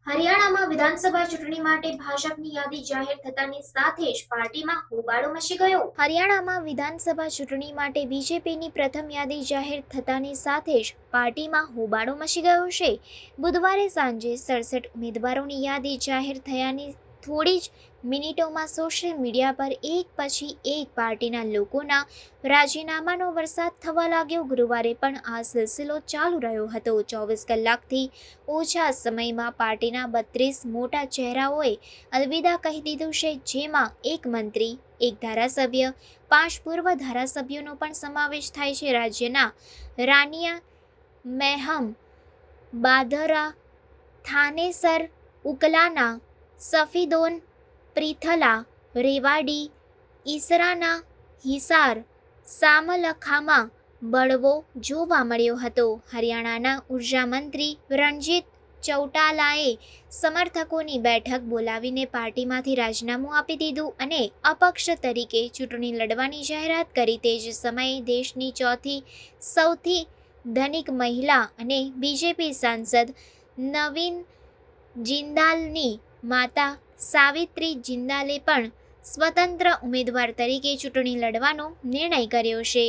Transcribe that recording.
હરિયાણામાં વિધાનસભા ચૂંટણી માટે ભાજપની યાદી જાહેર થતાની સાથે જ પાર્ટીમાં હોબાળો મચી ગયો. હરિયાણામાં વિધાનસભા ચૂંટણી માટે બીજેપીની પ્રથમ યાદી જાહેર થતાની સાથે જ પાર્ટીમાં હોબાળો મચી ગયો છે. બુધવારે સાંજે 67 ઉમેદવારોની યાદી જાહેર થયાની થોડી જ મિનિટોમાં સોશિયલ મીડિયા પર એક પછી એક પાર્ટીના લોકોના રાજીનામાનો વરસાદ થવા લાગ્યો. ગુરુવારે પણ આ સિલસિલો ચાલુ રહ્યો હતો. 24 કલાકથી ઓછા સમયમાં પાર્ટીના 32 મોટા ચહેરાઓએ અલવિદા કહી દીધું છે, જેમાં એક મંત્રી, એક ધારાસભ્ય, 5 પૂર્વ ધારાસભ્યોનો પણ સમાવેશ થાય છે. રાજ્યના રાનિયા, મેહમ, બાધરા, થાનેસર, ઉકલાના, સફીદોન, પ્રીથલા, રેવાડી, ઈસરાના, હિસાર, સામલખામાં બળવો જોવા મળ્યો હતો. હરિયાણાના ઉર્જા મંત્રી રણજીત ચૌટાલાએ સમર્થકોની બેઠક બોલાવીને પાર્ટીમાંથી રાજીનામું આપી દીધું અને અપક્ષ તરીકે ચૂંટણી લડવાની જાહેરાત કરી. તે જ સમયે દેશની ચોથી સૌથી ધનિક મહિલા અને બીજેપી સાંસદ નવીન જિંદાલની માતા સાવિત્રી જિંદાલે પણ સ્વતંત્ર ઉમેદવાર તરીકે ચૂંટણી લડવાનો નિર્ણય કર્યો છે.